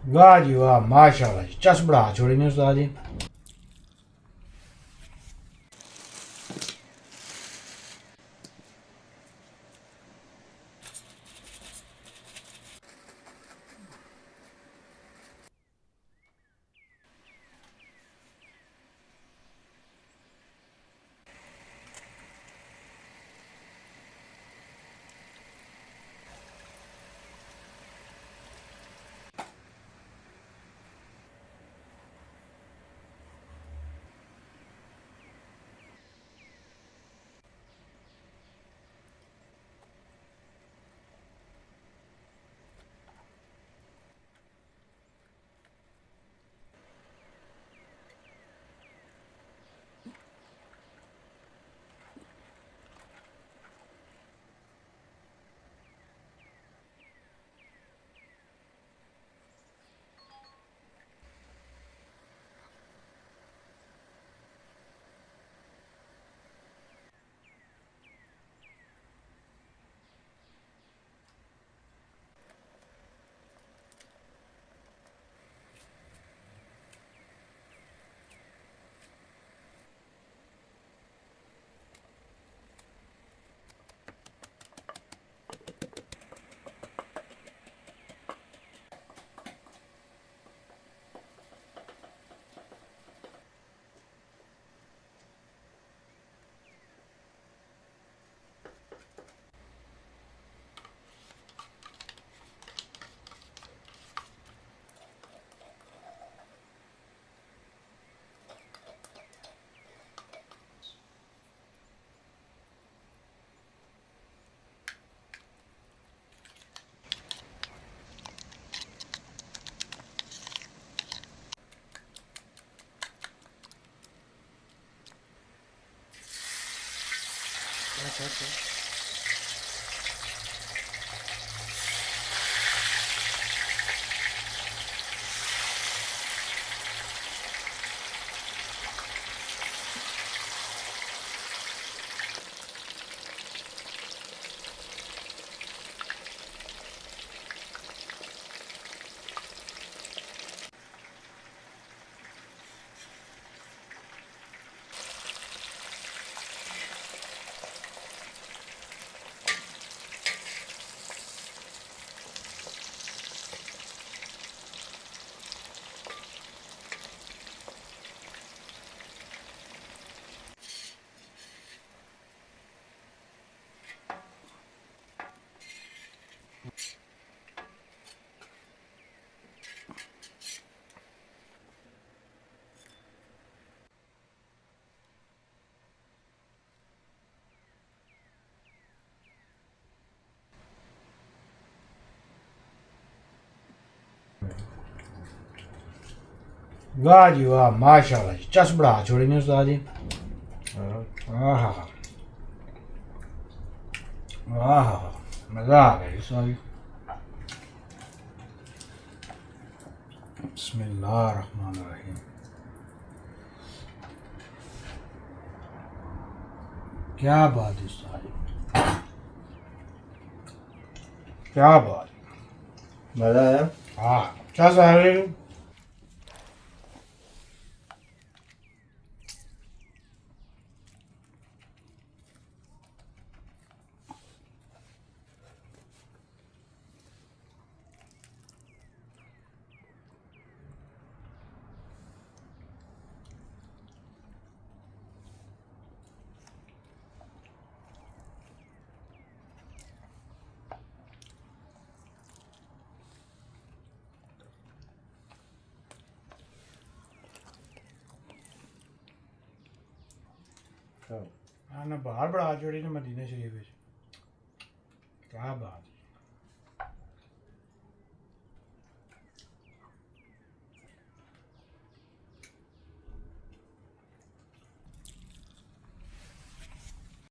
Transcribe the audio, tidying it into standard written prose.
वाह जी वाह, माशाल्लाह जी, चस बढ़ा छोड़ी ने उस्ताद जी। वाह जी वाह, माशाल्लाह जी, चस बढ़ा छोड़ी ने उस्ताद जी। आहा, आहा, मजा आ गया उस्ताद जी। बिस्मिल्लाहिर्रहमानिर्रहीम। क्या बात है उस्ताद जी, क्या बात। मजा आया। हाँ, चस आ गई। हाँ ना, बाहर बढ़ा छोड़ी ने मदीना शरीफ में। क्या बात।